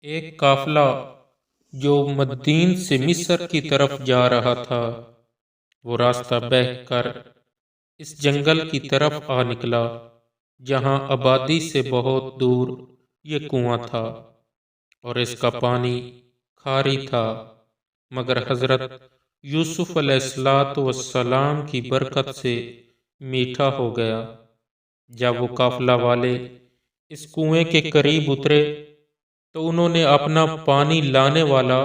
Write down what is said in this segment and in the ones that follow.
ایک قافلہ جو مدین سے مصر کی طرف جا رہا تھا، وہ راستہ بہہ کر اس جنگل کی طرف آ نکلا جہاں آبادی سے بہت دور یہ کنواں تھا اور اس کا پانی کھاری تھا، مگر حضرت یوسف علیہ السلام کی برکت سے میٹھا ہو گیا۔ جب وہ قافلہ والے اس کنویں کے قریب اترے تو انہوں نے اپنا پانی لانے والا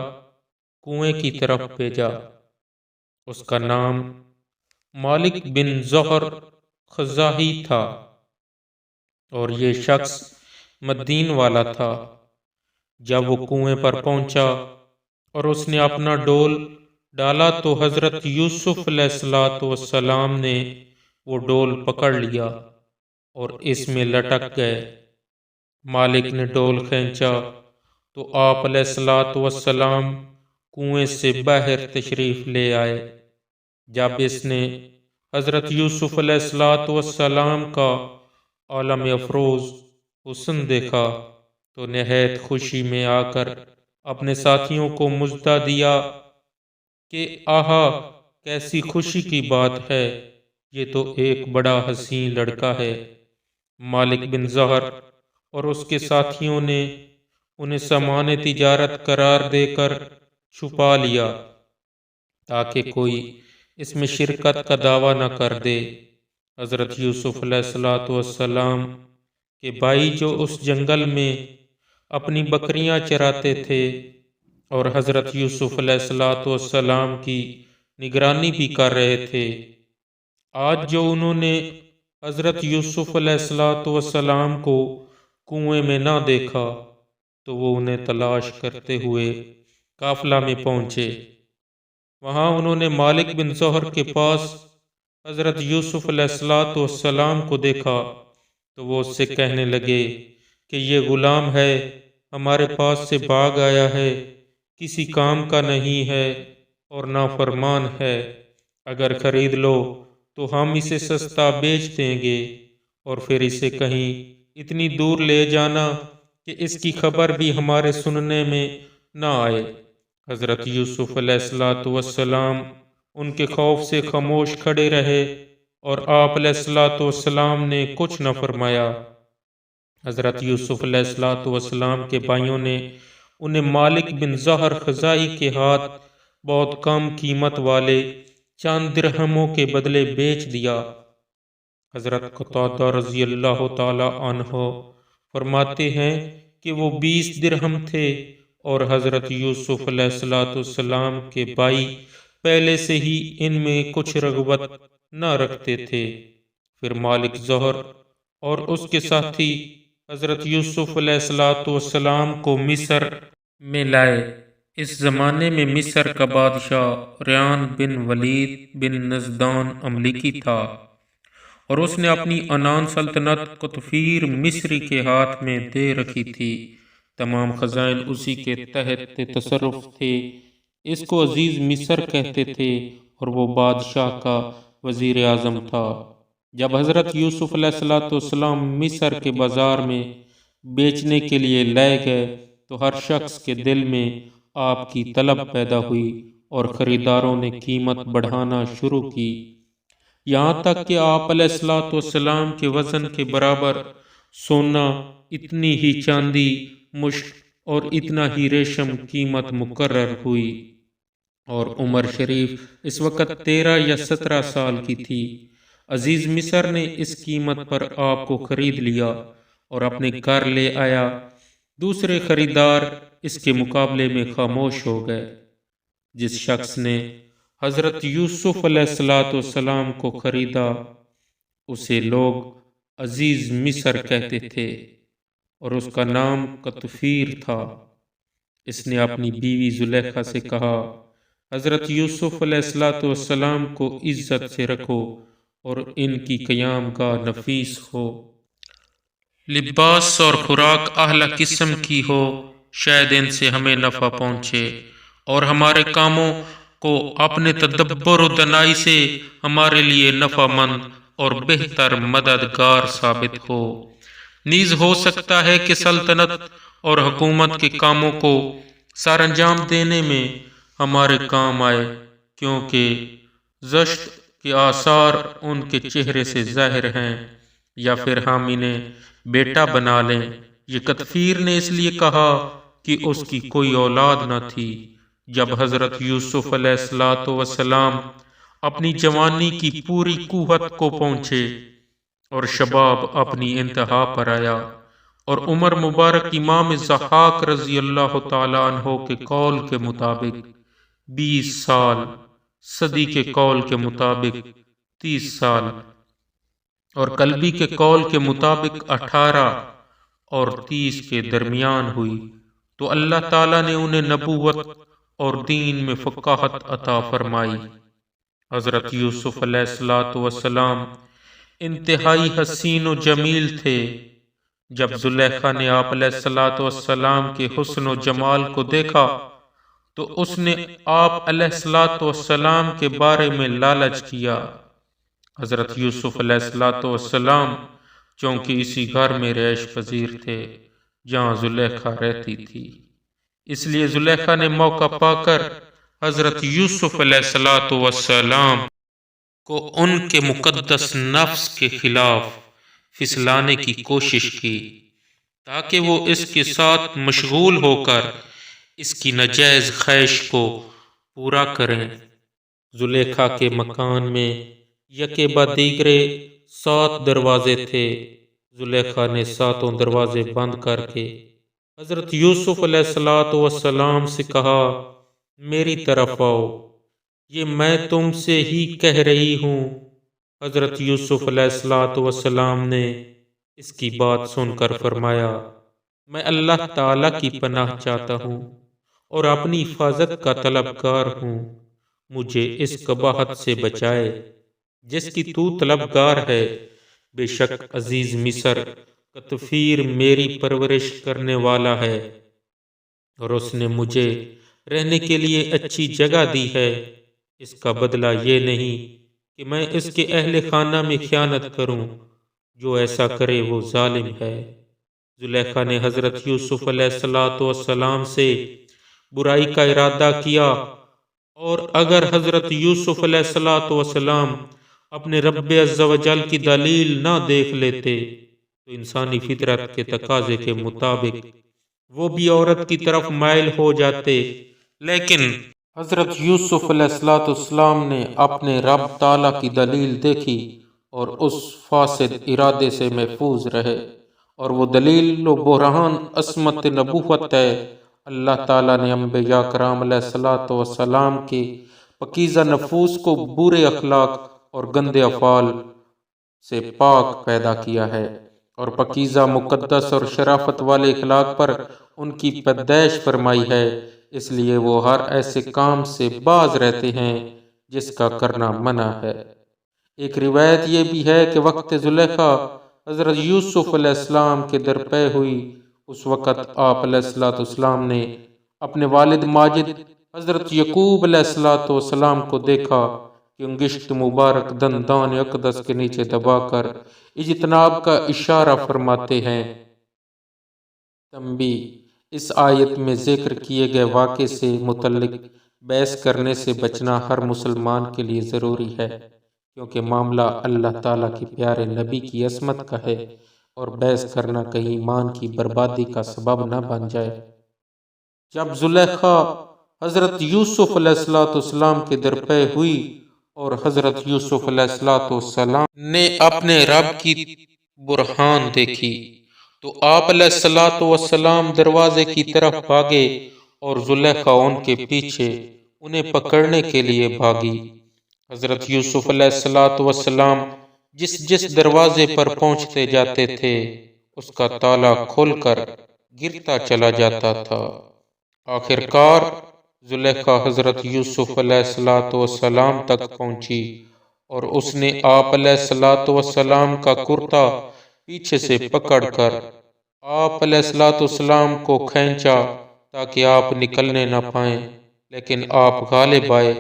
کنویں کی طرف بھیجا۔ اس کا نام مالک بن زہر خزاعی تھا اور یہ شخص مدین والا تھا۔ جب وہ کنویں پر پہنچا اور اس نے اپنا ڈول ڈالا تو حضرت یوسف علیہ السلام نے وہ ڈول پکڑ لیا اور اس میں لٹک گئے۔ مالک نے ڈول کھینچا تو آپ علیہ السلام کنویں سے باہر تشریف لے آئے۔ جب اس نے حضرت یوسف علیہ السلام کا عالم افروز حسن دیکھا تو نہایت خوشی میں آ کر اپنے ساتھیوں کو مژدہ دیا کہ آہا، کیسی خوشی کی بات ہے، یہ تو ایک بڑا حسین لڑکا ہے۔ مالک بن زہر اور اس کے ساتھیوں نے انہیں سامان تجارت قرار دے کر چھپا لیا تاکہ کوئی اس میں شرکت کا دعویٰ نہ کر دے۔ حضرت یوسف علیہ السلام کے بھائی جو اس جنگل میں اپنی بکریاں چراتے تھے اور حضرت یوسف علیہ السلام کی نگرانی بھی کر رہے تھے، آج جو انہوں نے حضرت یوسف علیہ السلام کو کنویں میں نہ دیکھا تو وہ انہیں تلاش کرتے ہوئے قافلہ میں پہنچے۔ وہاں انہوں نے مالک بن زہر کے پاس حضرت یوسف علیہ السلام کو دیکھا تو وہ اس سے کہنے لگے کہ یہ غلام ہے، ہمارے پاس سے بھاگ آیا ہے، کسی کام کا نہیں ہے اور نافرمان ہے، اگر خرید لو تو ہم اسے سستا بیچ دیں گے اور پھر اسے کہیں اتنی دور لے جانا کہ اس کی خبر بھی ہمارے سننے میں نہ آئے۔ حضرت یوسف علیہ السلام ان کے خوف سے خاموش کھڑے رہے اور آپ علیہ السلام نے کچھ نہ فرمایا۔ حضرت یوسف علیہ السلام کے بھائیوں نے انہیں مالک بن زہر خزاعی کے ہاتھ بہت کم قیمت والے چند درہموں کے بدلے بیچ دیا۔ حضرت قتادہ رضی اللہ تعالی عنہ فرماتے ہیں کہ وہ 20 درہم تھے اور حضرت یوسف علیہ السلام کے بھائی پہلے سے ہی ان میں کچھ رغبت نہ رکھتے تھے۔ پھر مالک زہر اور اس کے ساتھی حضرت یوسف علیہ السلام کو مصر میں لائے۔ اس زمانے میں مصر کا بادشاہ ریان بن ولید بن نزدان املیکی تھا اور اس نے اپنی عنان سلطنت قطفیر مصری کے ہاتھ میں دے رکھی تھی۔ تمام خزائن اسی کے تحت تصرف تھے۔ اس کو عزیز مصر کہتے تھے اور وہ بادشاہ کا وزیر اعظم تھا۔ جب حضرت یوسف علیہ السلام مصر کے بازار میں بیچنے کے لیے لائے گئے تو ہر شخص کے دل میں آپ کی طلب پیدا ہوئی اور خریداروں نے قیمت بڑھانا شروع کی، یہاں تک کہ آپ علیہ السلام کے وزن کے برابر سونا، اتنی ہی چاندی مشک اور اتنا ہی ریشم قیمت مقرر ہوئی۔ اور عمر شریف اس وقت 13 یا 17 سال کی تھی۔ عزیز مصر نے اس قیمت پر آپ کو خرید لیا اور اپنے گھر لے آیا۔ دوسرے خریدار اس کے مقابلے میں خاموش ہو گئے۔ جس شخص نے حضرت یوسف علیہ السلام کو خریدا اسے لوگ عزیز مصر کہتے تھے اور اس کا نام قطفیر تھا۔ اس نے اپنی بیوی زلیخا سے کہا، حضرت یوسف علیہ السلام کو عزت سے رکھو اور ان کی قیام گاہ نفیس ہو، لباس اور خوراک اعلی قسم کی ہو، شاید ان سے ہمیں نفع پہنچے اور ہمارے کاموں کو اپنے تدبر و دانائی سے ہمارے لیے نفع مند اور بہتر مددگار ثابت ہو۔ نیز ہو سکتا ہے کہ سلطنت اور حکومت کے کاموں کو سر انجام دینے میں ہمارے کام آئے، کیونکہ زشت کے آثار ان کے چہرے سے ظاہر ہیں، یا پھر ہم انہیں بیٹا بنا لیں۔ یہ کتفیر نے اس لیے کہا کہ اس کی کوئی اولاد نہ تھی۔ جب حضرت یوسف علیہ السلام اپنی جوانی کی پوری قوت کو پہنچے اور شباب اپنی انتہا پر آیا، اور عمر مبارک امام ضحاک رضی اللہ تعالی عنہ کے قول کے مطابق 20 سال، صدی کے قول کے مطابق 30 سال، اور قلبی کے قول کے مطابق 18 اور 30 کے درمیان ہوئی، تو اللہ تعالیٰ نے انہیں نبوت اور دین میں فقاہت عطا فرمائی۔ حضرت یوسف علیہ السلام انتہائی حسین و جمیل تھے۔ جب زلیخا نے آپ علیہ السلام کے حسن و جمال کو دیکھا تو اس نے آپ علیہ السلام کے بارے میں لالچ کیا۔ حضرت یوسف علیہ السلام چونکہ اسی گھر میں رہائش پذیر تھے جہاں زلیخا رہتی تھی، اس لیے زلیخا نے موقع پا کر حضرت یوسف علیہ السلام کو ان کے مقدس نفس کے خلاف پھسلانے کی کوشش کی، تاکہ وہ اس کے ساتھ مشغول ہو کر اس کی ناجائز خواہش کو پورا کریں۔ زلیخا کے مکان میں یکے بعد دیگرے 7 دروازے تھے۔ زلیخا نے 7 دروازے بند کر کے حضرت یوسف علیہ السلام سے کہا، میری طرف آؤ، یہ میں تم سے ہی کہہ رہی ہوں۔ حضرت یوسف علیہ السلام نے اس کی بات سن کر فرمایا، میں اللہ تعالیٰ کی پناہ چاہتا ہوں اور اپنی حفاظت کا طلبگار ہوں، مجھے اس قباحت سے بچائے جس کی تو طلبگار ہے۔ بے شک عزیز مصر کتفیر میری پرورش کرنے والا ہے، اور اس نے مجھے رہنے کے لیے اچھی جگہ دی ہے۔ اس کا بدلہ یہ نہیں کہ میں اس کے اہل خانہ میں خیانت کروں، جو ایسا کرے وہ ظالم ہے۔ زلیخا نے حضرت یوسف علیہ السلام سے برائی کا ارادہ کیا، اور اگر حضرت یوسف علیہ السلام اپنے رب عز و جل کی دلیل نہ دیکھ لیتے تو انسانی فطرت کے تقاضے کے مطابق وہ بھی عورت کی طرف مائل ہو جاتے، لیکن حضرت یوسف علیہ السلام نے اپنے رب تعالیٰ کی دلیل دیکھی اور اس فاسد ارادے سے محفوظ رہے، اور وہ دلیل و برہان عصمت نبوت ہے۔ اللہ تعالیٰ نے انبیاء کرام علیہ السلام کے پاکیزہ نفوس کو برے اخلاق اور گندے افعال سے پاک پیدا کیا ہے، اور پاکیزہ مقدس اور شرافت والے اخلاق پر ان کی پیدائش فرمائی ہے، اس لیے وہ ہر ایسے کام سے باز رہتے ہیں جس کا کرنا منع ہے۔ ایک روایت یہ بھی ہے کہ وقت زلیخا حضرت یوسف علیہ السلام کے در پے ہوئی، اس وقت آپ علیہ السلام نے اپنے والد ماجد حضرت یعقوب علیہ السلام کو دیکھا کہ انگشت مبارک دندان اقدس کے نیچے دبا کر اجتناب کا اشارہ فرماتے ہیں۔ تنبیہ: اس آیت میں ذکر کیے گئے واقعے سے متعلق بحث کرنے سے بچنا ہر مسلمان کے لیے ضروری ہے، کیونکہ معاملہ اللہ تعالیٰ کے پیارے نبی کی عصمت کا ہے، اور بحث کرنا کہیں ایمان کی بربادی کا سبب نہ بن جائے۔ جب زلیخا حضرت یوسف علیہ السلام کے در پے ہوئی اور حضرت یوسف علیہ السلام نے اپنے رب کی برہان دیکھی تو آپ علیہ السلام دروازے کی طرف بھاگے اور زلیخا ان کے پیچھے انہیں پکڑنے کے لیے بھاگی۔ حضرت یوسف علیہ السلام جس دروازے پر پہنچتے جاتے تھے اس کا تالا کھل کر گرتا چلا جاتا تھا۔ آخر کار زلیخا حضرت یوسف علیہ السلام تک پہنچی اور اس نے آپ علیہ السلام کا کرتا پیچھے سے پکڑ کر آپ علیہ السلام کو کھینچا تاکہ آپ نکلنے نہ پائیں، لیکن آپ غالب آئے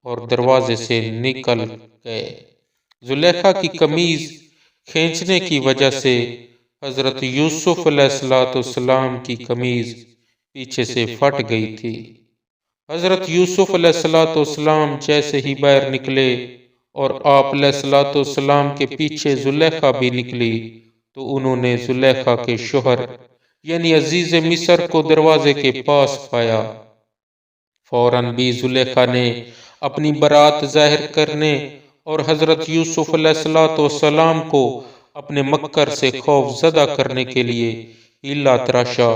اور دروازے سے نکل گئے۔ زلیخا کی قمیض کھینچنے کی وجہ سے حضرت یوسف علیہ السلام کی قمیض پیچھے سے پھٹ گئی تھی۔ حضرت یوسف علیہ السلام جیسے ہی باہر نکلے اور آپ علیہ السلام کے پیچھے زلیخا بھی نکلی تو انہوں نے زلیخا کے شوہر یعنی عزیز مصر کو دروازے کے پاس پایا۔ فوراً بھی زلیخا نے اپنی برات ظاہر کرنے اور حضرت یوسف علیہ السلام کو اپنے مکر سے خوف زدہ کرنے کے لیے ہیلا تراشا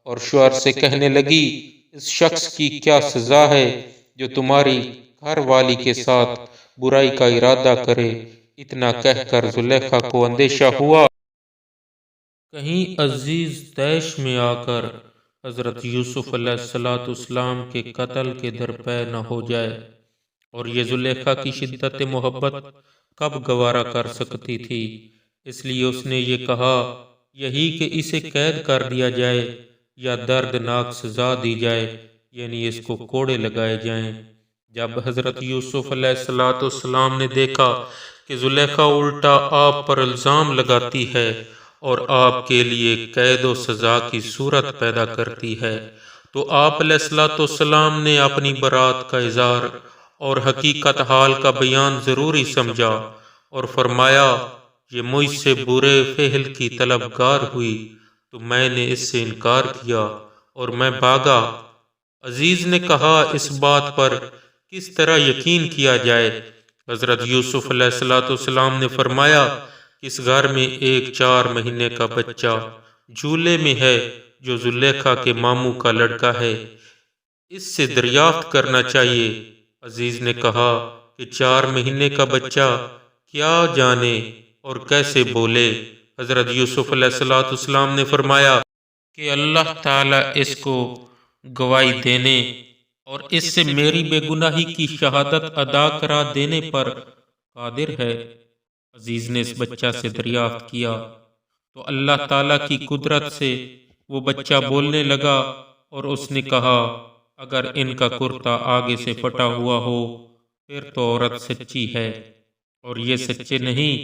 اور شوہر سے کہنے لگی، اس شخص کی کیا سزا ہے جو تمہاری گھر والی کے ساتھ برائی کا ارادہ کرے۔ اتنا کہہ کر زلیخا کو اندیشہ ہوا کہیں عزیز طیش میں آ کر حضرت یوسف علیہ السلام کے قتل کے درپے نہ ہو جائے، اور یہ زلیخا کی شدت محبت کب گوارا کر سکتی تھی، اس لیے اس نے یہ کہا، یہی کہ اسے قید کر دیا جائے یا دردناک سزا دی جائے، یعنی اس کو کوڑے لگائے جائیں۔ جب حضرت یوسف علیہ السلام نے دیکھا کہ زلیخا الٹا آپ پر الزام لگاتی ہے اور آپ کے لیے قید و سزا کی صورت پیدا کرتی ہے، تو آپ علیہ السلام نے اپنی برات کا اظہار اور حقیقت حال کا بیان ضروری سمجھا اور فرمایا، یہ مجھ سے برے فعل کی طلبگار ہوئی تو میں نے اس سے انکار کیا اور میں بھاگا۔ عزیز نے کہا، اس بات پر کس طرح یقین کیا جائے؟ حضرت یوسف علیہ السلام نے فرمایا، اس گھر میں ایک 4 مہینے کا بچہ جھولے میں ہے جو زلیخا کے ماموں کا لڑکا ہے، اس سے دریافت کرنا چاہیے۔ عزیز نے کہا کہ 4 مہینے کا بچہ کیا جانے اور کیسے بولے؟ حضرت یوسف علیہ السلام نے فرمایا کہ اللہ تعالیٰ اس کو گواہی دینے اور اس سے میری بے گناہی کی شہادت ادا کرا دینے پر قادر ہے۔ عزیز نے اس بچہ سے دریافت کیا تو اللہ تعالیٰ کی قدرت سے وہ بچہ بولنے لگا اور اس نے کہا، اگر ان کا کرتا آگے سے پھٹا ہوا ہو پھر تو عورت سچی ہے اور یہ سچے نہیں،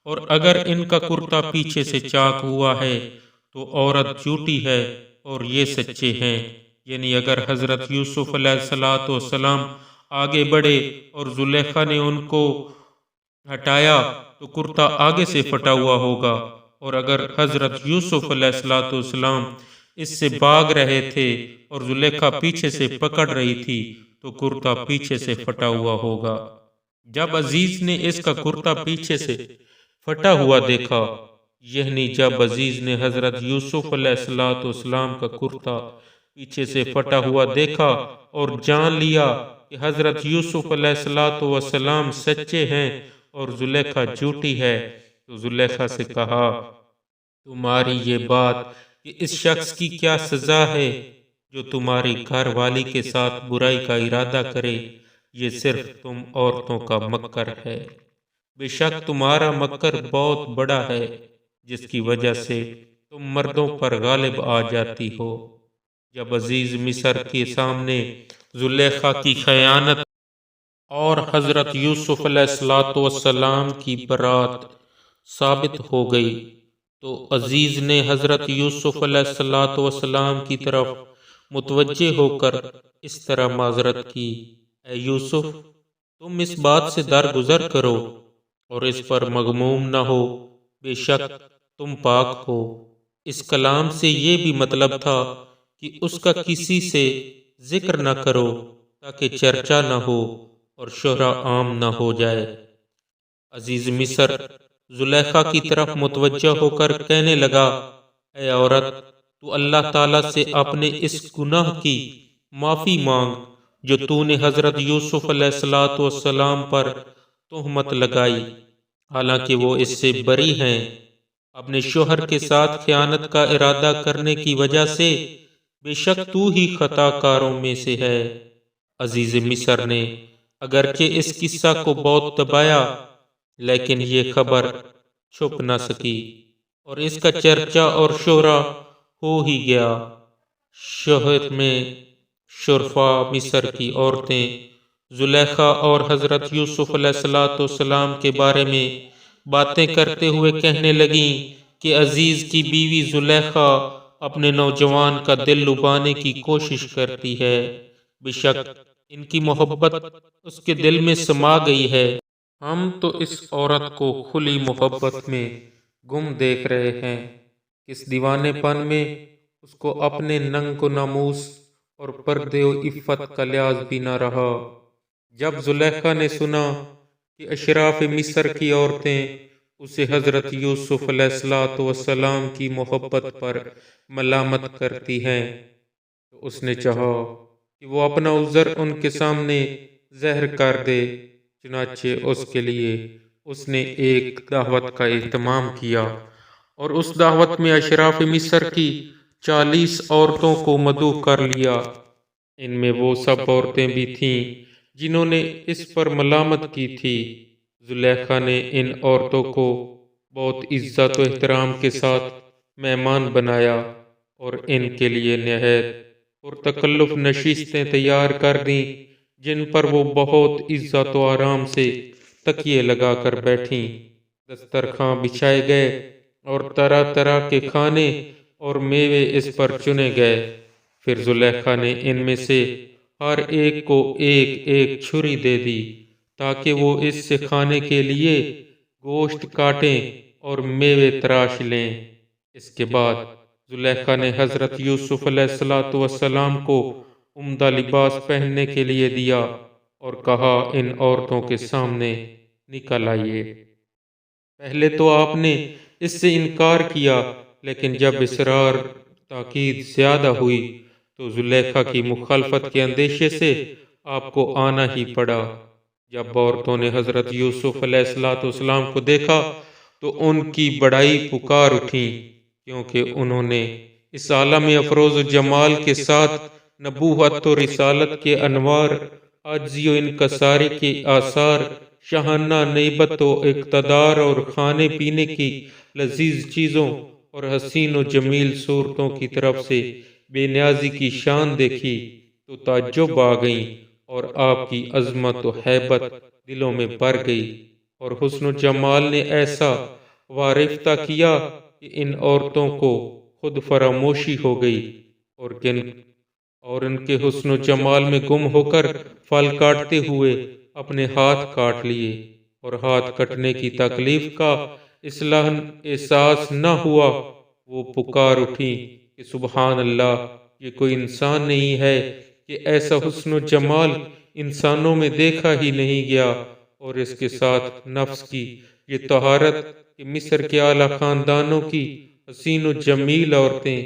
اور اگر ان کا کرتا پیچھے سے چاک ہوا ہے تو عورت جھوٹی ہے اور یہ سچے ہیں۔ یعنی اگر حضرت یوسف علیہ السلام آگے بڑھے اور زلیخا نے ان کو ہٹایا تو کرتا آگے سے پھٹا ہوا ہوگا، اور اگر حضرت یوسف علیہ السلام اس سے بھاگ رہے تھے اور زلیخا پیچھے سے پکڑ رہی تھی تو کرتا پیچھے سے پھٹا ہوا ہوگا۔ جب عزیز نے اس کا کرتا پیچھے سے پھٹا ہوا دیکھا، یعنی جب عزیز نے حضرت یوسف علیہ السلام کا کرتا پیچھے سے پھٹا ہوا دیکھا اور جان لیا کہ حضرت یوسف علیہ السلام سچے ہیں اور زلیخا جھوٹی ہے، تو زلیخا سے کہا، تمہاری یہ بات کہ اس شخص کی کیا سزا ہے جو تمہاری گھر والی کے ساتھ برائی کا ارادہ کرے، یہ صرف تم عورتوں کا مکر ہے۔ بے شک تمہارا مکر بہت بڑا ہے جس کی وجہ سے تم مردوں پر غالب آ جاتی ہو۔ جب عزیز مصر کے سامنے زلیخا کی خیانت اور حضرت یوسف علیہ السلام کی برات ثابت ہو گئی تو عزیز نے حضرت یوسف علیہ السلام کی طرف متوجہ ہو کر اس طرح معذرت کی، اے یوسف، تم اس بات سے درگزر کرو اور اس پر مغموم نہ ہو، بے شک تم پاک ہو۔ اس کلام سے یہ بھی مطلب تھا کہ اس کا کسی سے ذکر نہ کرو تاکہ چرچا نہ ہو اور شہرہ عام نہ ہو جائے۔ عزیز مصر زلیخا کی طرف متوجہ ہو کر کہنے لگا، اے عورت، تو اللہ تعالیٰ سے اپنے اس گناہ کی معافی مانگ جو تو نے حضرت یوسف علیہ السلام پر تہمت لگائی، حالانکہ وہ اس سے بری ہیں۔ اپنے شوہر کے ساتھ خیانت کا ارادہ کرنے کی وجہ سے بے شک تو ہی خطا کاروں میں سے ہے۔ عزیز مصر نے اگرچہ اس قصہ کو بہت دبایا لیکن یہ خبر چھپ نہ سکی اور اس کا چرچا اور شہرہ ہو ہی گیا۔ شہر میں شرفاء مصر کی عورتیں زلیخا اور حضرت یوسف علیہ السلام کے بارے میں باتیں کرتے ہوئے کہنے لگیں کہ عزیز کی بیوی زلیخا اپنے نوجوان کا دل لبانے کی کوشش کرتی ہے، بے شک ان کی محبت اس کے دل میں سما گئی ہے۔ ہم تو اس عورت کو کھلی محبت میں گم دیکھ رہے ہیں، اس دیوانے پن میں اس کو اپنے ننگ و ناموس اور پردے و عفت کا لحاظ بھی نہ رہا۔ جب زلیخا نے سنا کہ اشراف مصر کی عورتیں اسے حضرت یوسف علیہ السلام کی محبت پر ملامت کرتی ہیں، تو اس نے چاہا کہ وہ اپنا عذر ان کے سامنے ظاہر کر دے۔ چنانچہ اس کے لیے اس نے ایک دعوت کا اہتمام کیا اور اس دعوت میں اشراف مصر کی 40 عورتوں کو مدعو کر لیا۔ ان میں وہ سب عورتیں بھی تھیں جنہوں نے اس پر ملامت کی تھی۔ زلیخا نے ان عورتوں کو بہت عزت و احترام کے ساتھ مہمان بنایا اور ان کے لیے نہایت پرتکلف نشستیں تیار کر دیں، جن پر وہ بہت عزت و آرام سے تکیے لگا کر بیٹھیں۔ دسترخواں بچھائے گئے اور طرح طرح کے کھانے اور میوے اس پر چنے گئے۔ پھر زلیخا نے ان میں سے ہر ایک کو ایک ایک چھری دے دی تاکہ وہ اس سے کھانے کے لیے گوشت کاٹیں اور میوے تراش لیں۔ اس کے بعد زلیخا نے حضرت یوسف علیہ السلام کو عمدہ لباس پہننے کے لیے دیا اور کہا ان عورتوں کے سامنے نکل آئیے۔ پہلے تو آپ نے اس سے انکار کیا، لیکن جب اصرار تاکید زیادہ ہوئی تو زلیخا کی مخالفت کے اندیشے سے آپ کو آنا ہی پڑا۔ جب عورتوں نے حضرت یوسف علیہ السلام کو دیکھا تو ان کی بڑائی پکار اٹھیں، کیونکہ انہوں نے اس عالم افروز و جمال کے ساتھ نبوت و رسالت کے انوار، عاجزی و انکساری کے آثار، شاہانہ نیبت و اقتدار اور کھانے پینے کی لذیذ چیزوں اور حسین و جمیل صورتوں کی طرف سے بے نیازی کی شان دیکھی تو تعجب آ گئیں اور آپ کی عظمت و ہیبت دلوں میں بھر گئی، اور حسن و جمال نے ایسا وارفتہ کیا کہ ان عورتوں کو خود فراموشی ہو گئی اور ان کے حسن و جمال میں گم ہو کر پھل کاٹتے ہوئے اپنے ہاتھ کاٹ لیے، اور ہاتھ کٹنے کی تکلیف کا اصلاً احساس نہ ہوا۔ وہ پکار اٹھیں کہ سبحان اللہ، یہ کوئی انسان نہیں ہے کہ ایسا حسن و جمال انسانوں میں دیکھا ہی نہیں گیا، اور اس کے ساتھ نفس کی یہ طہارت کہ مصر کے اعلیٰ خاندانوں کی حسین و جمیل عورتیں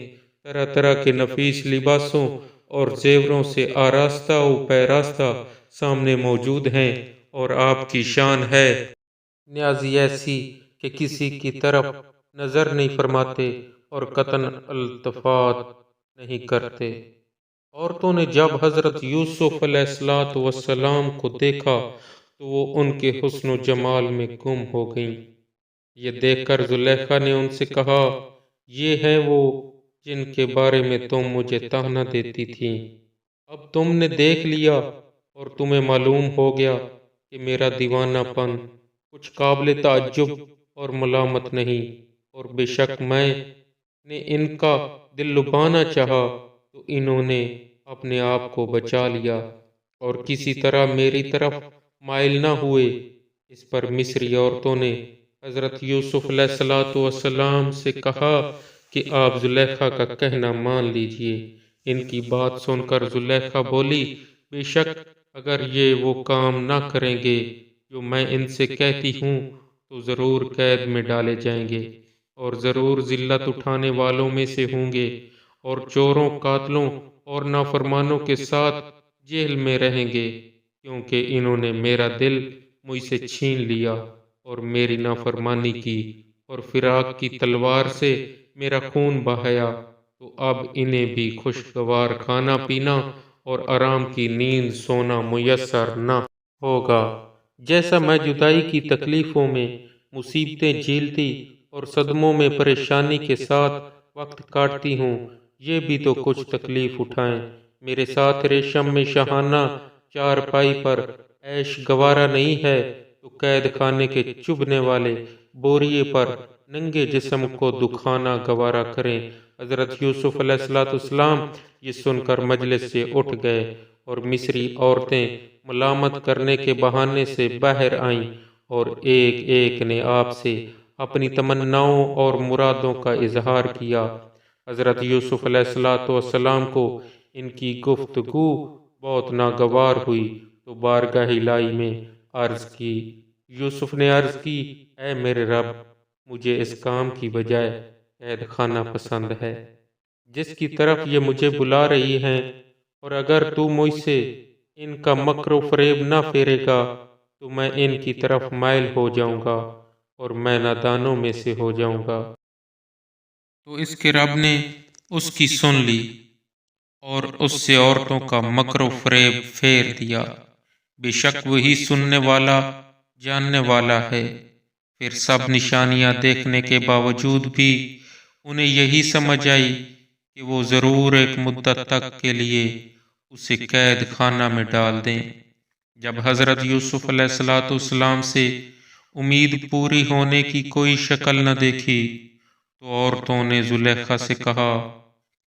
طرح طرح کے نفیس لباسوں اور زیوروں سے آراستہ و پیراستہ سامنے موجود ہیں، اور آپ کی شان ہے نیازی ایسی کہ کسی کی طرف نظر نہیں فرماتے اور قطعاً التفات نہیں کرتے۔ عورتوں نے جب حضرت یوسف علیہ السلام کو دیکھا تو وہ ان کے حسن و جمال میں گم ہو گئیں۔ یہ دیکھ کر زلیخا نے ان سے کہا، یہ ہیں وہ جن کے بارے میں تم مجھے طعنہ دیتی تھی۔ اب تم نے دیکھ لیا اور تمہیں معلوم ہو گیا کہ میرا دیوانہ پن کچھ قابل تعجب اور ملامت نہیں، اور بے شک میں نے ان کا دل لبانا چاہا تو انہوں نے اپنے آپ کو بچا لیا اور کسی طرح میری طرف مائل نہ ہوئے۔ اس پر مصری عورتوں نے حضرت یوسف علیہ السلام سے کہا کہ آپ زلیخا کا کہنا مان لیجئے۔ ان کی بات سن کر زلیخا بولی، بے شک اگر یہ وہ کام نہ کریں گے جو میں ان سے کہتی ہوں تو ضرور قید میں ڈالے جائیں گے، اور ضرور ذلت اٹھانے والوں میں سے ہوں گے، اور چوروں، قاتلوں اور نافرمانوں کے ساتھ جیل میں رہیں گے، کیونکہ انہوں نے میرا دل مجھ سے چھین لیا اور میری نافرمانی کی اور فراق کی تلوار سے میرا خون بہایا، تو اب انہیں بھی خوشگوار کھانا پینا اور آرام کی نیند سونا میسر نہ ہوگا۔ جیسا میں جدائی کی تکلیفوں میں مصیبتیں جھیلتی اور صدموں میں پریشانی کے ساتھ وقت کاٹتی ہوں، یہ بھی تو کچھ تکلیف اٹھائیں۔ میرے ساتھ ریشم میں شاہانہ چارپائی پر عیش گوارا نہیں ہے تو قید خانے کے چبھنے والے بوریے پر ننگے جسم کو دکھانا گوارا کریں۔ حضرت یوسف علیہ السلام یہ سن کر مجلس سے اٹھ گئے اور مصری عورتیں ملامت کرنے کے بہانے سے باہر آئیں اور ایک ایک نے آپ سے اپنی تمناؤں اور مرادوں کا اظہار کیا۔ حضرت یوسف علیہ السلام کو ان کی گفتگو بہت ناگوار ہوئی تو بارگاہ الہی میں عرض کی۔ یوسف نے عرض کی، اے میرے رب، مجھے اس کام کی بجائے قید خانہ پسند ہے جس کی طرف یہ مجھے بلا رہی ہیں، اور اگر تو مجھ سے ان کا مکر و فریب نہ پھیرے گا تو میں ان کی طرف مائل ہو جاؤں گا اور میں نادانوں میں سے ہو جاؤں گا۔ تو اس کے رب نے اس کی سن لی اور اس سے عورتوں کا مکر و فریب پھیر دیا۔ بے شک وہی سننے والا جاننے والا ہے۔ پھر سب نشانیاں دیکھنے کے باوجود بھی انہیں یہی سمجھ آئی کہ وہ ضرور ایک مدت تک کے لیے اسے قید خانہ میں ڈال دیں۔ جب حضرت یوسف علیہ السلام سے امید پوری ہونے کی کوئی شکل نہ دیکھی تو عورتوں نے زلیخا سے کہا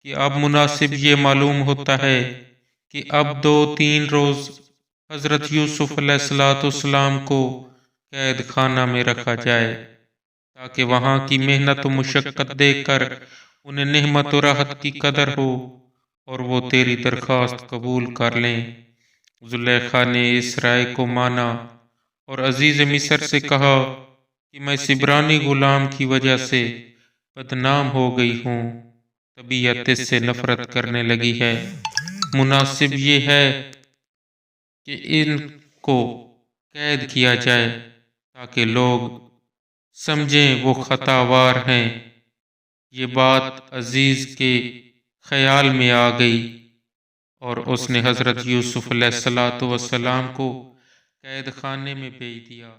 کہ اب مناسب یہ معلوم ہوتا ہے کہ اب 2-3 روز حضرت یوسف علیہ السلام کو قید خانہ میں رکھا جائے تاکہ وہاں کی محنت و مشقت دیکھ کر انہیں نعمت و راحت کی قدر ہو اور وہ تیری درخواست قبول کر لیں۔ زلیخا نے اس رائے کو مانا اور عزیز مصر سے کہا کہ میں اس عبرانی غلام کی وجہ سے بدنام ہو گئی ہوں، طبیعت اس سے نفرت کرنے لگی ہے۔ مناسب یہ ہے کہ ان کو قید کیا جائے تاکہ لوگ سمجھیں وہ خطاوار ہیں۔ یہ بات عزیز کے خیال میں آ گئی اور اس نے حضرت یوسف علیہ السلام کو قید خانے میں بھیج دیا۔